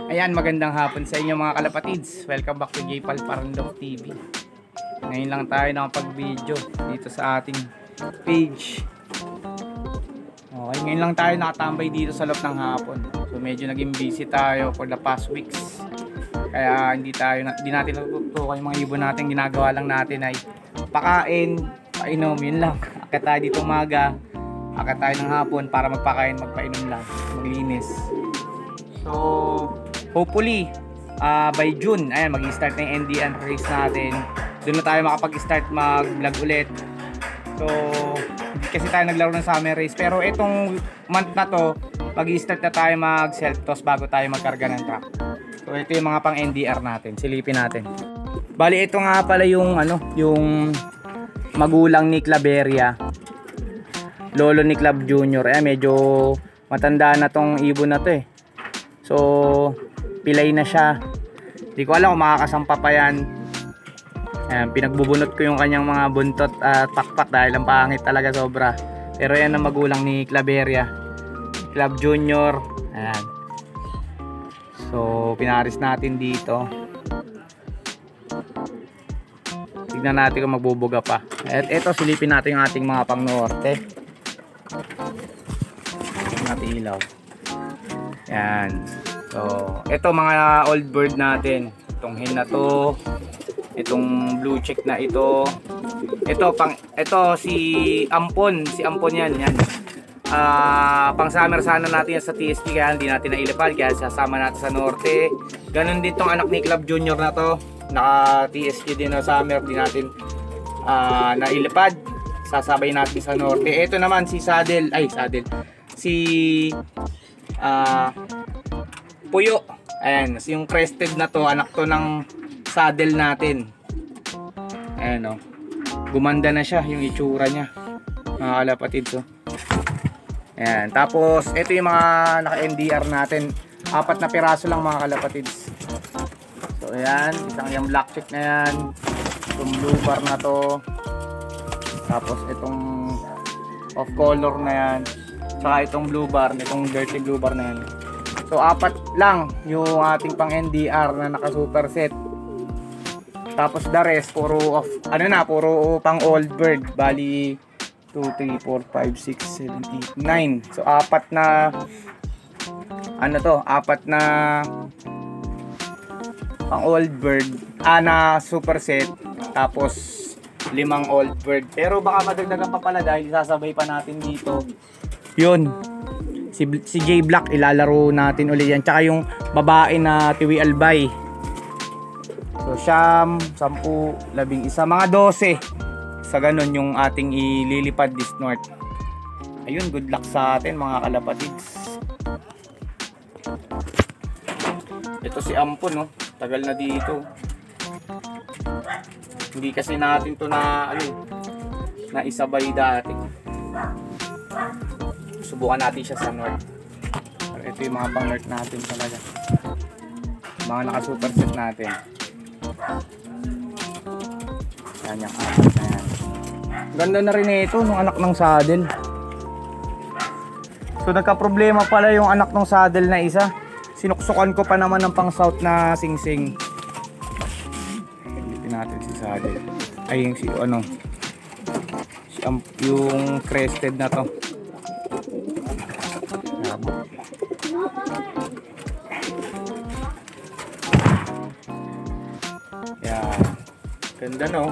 Ayan, magandang hapon sa inyo mga kalapatids. Welcome back to J-Pal Parandok TV. Ngayon lang tayo nakapag-video dito sa ating page. Okay, ngayon lang tayo nakatambay dito sa loob ng hapon. So medyo naging busy tayo for the past weeks. Kaya hindi natin natutukan yung mga ibon natin. Ginagawa lang natin ay pakain, painom, yun lang. Akit tayo dito umaga, akit tayo ng hapon para magpakain, magpainom lang, maglinis. So hopefully by June, ayan, mag-start na yung NDN race natin. Doon na tayo makapag-start mag-vlog ulit. So hindi kasi tayo naglaro ng summer race, pero itong month na to mag-start na tayo mag-self-toss bago tayo magkarga ng truck. So ito yung mga pang NDR natin, silipin natin. Bali ito nga pala yung yung magulang ni Claveria, lolo ni Club Junior. Medyo matanda na tong ibon na to eh. So pilay na siya. Hindi ko alam kung makakasampa pa yan. Ayan, pinagbubunot ko yung kanyang mga buntot at pakpak dahil ang pangit talaga sobra. Pero yan ang magulang ni Claveria, Club Junior. Ayan. So pinaris natin dito. Tignan natin kung magbubuga pa. At ito, silipin natin yung ating mga pang norte. Natin ilaw. Yan. So ito mga old bird natin. Itong hen na to, itong blue check na ito. Ito si Ampon, yan. Pang summer sana natin sa TSP kaya hindi natin nailipad, kaya sasama natin sa norte. Ganon din tong anak ni Club Junior na to, naka TSP din na summer, di natin nailipad, sasabay natin sa norte. Ito naman si si Puyo. Ayan, yung crested na to, anak to ng saddle natin. Ayan o, gumanda na siya yung itsura niya mga kalapatids. So ayan, tapos ito yung mga naka NDR natin, 4 na piraso lang mga kalapatids. So ayan, isang yung black check na yan, itong blue bar na to, tapos itong off color na yan, saka itong blue bar, itong dirty blue bar na yan. So 4 lang yung ating pang NDR na naka super set. Tapos the rest puro puro pang old bird. Bali 2, 3, 4, 5, 6, 7, 8, 9. So 4 na 4 na pang old bird na super set, tapos 5 old bird. Pero baka madagdagan pa pala dahil sasabay pa natin dito yun, si J Black, ilalaro natin ulit yan, tsaka yung babae na Tiwi Albay. So siyam, 10, 11, mga 12 sa ganun yung ating ililipad this north. Ayun, good luck sa atin mga kalapatids. Ito si Ampon, no? Tagal na dito. Hindi kasi natin to na isabay dati. Subukan natin siya sa north. Pero ito yung mga pang north natin talaga, mga naka super set natin. Yan yung apat na yan. Ganda na rin ito nung anak ng saddle. So nagka problema pala yung anak ng saddle na isa. Sinuksukan ko pa naman ng pang south na singsing. Ilipin natin si saddle. Ay yung yung crested na to. Yan. Ganda, no?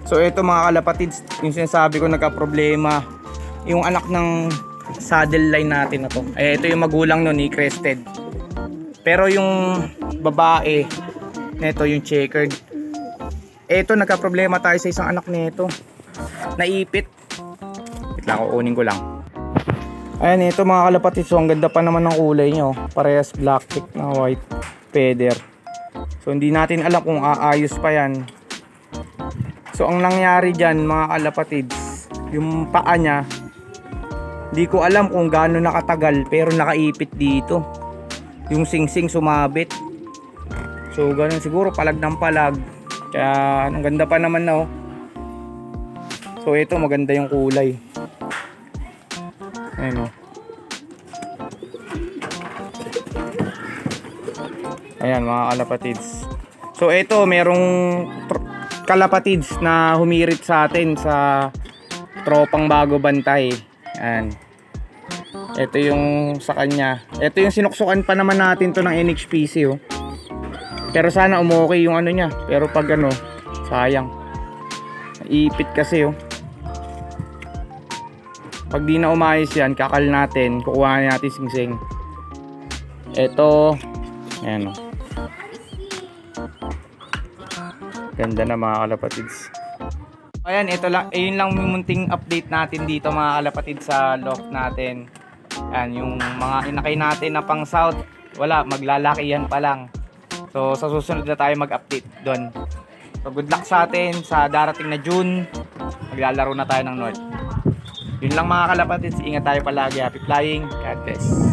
So ito mga kalapatids, yung sinasabi ko nagka-problema yung anak ng saddle line natin na to. Ito yung magulang nun, ni crested. Pero yung babae nito, yung checkered, ito nagka-problema tayo sa isang anak nito, naipit. Wait lang, kukunin ko lang. Ayan, ito mga kalapatids, so ang ganda pa naman ng kulay nyo, parehas black check na white feather. So hindi natin alam kung aayos pa yan. So ang nangyari dyan mga kalapatids, yung paa nya, hindi ko alam kung gaano nakatagal pero nakaipit dito. yung singsing sumabit. So ganun siguro, palag ng palag. Kaya ang ganda pa naman na oh. So ito maganda yung kulay. Ayan oh. Ayan mga kalapatids. So ito merong kalapatids na humirit sa atin sa tropang bago bantay. Ayan. Ito yung sa kanya. Ito yung sinuksukan pa naman natin to ng NHPC oh. Pero sana umokay yung ano niya. Pero pag ano, sayang. Iipit kasi oh. Pag di na umayos yan, kakal natin. Kukuha natin singsing. Ito. Ayan oh. Ganda na mga kalapatids. Ayan, ito lang. Ayun lang yung munting update natin dito mga kalapatids sa loft natin. Ayan, yung mga inakay natin na pang south. Wala, maglalaki yan pa lang. So sa susunod na tayo mag-update doon. So good luck sa atin sa darating na June. Maglalaro na tayo ng North. Yun lang mga kalapatids. Ingat tayo palagi. Happy flying. God bless.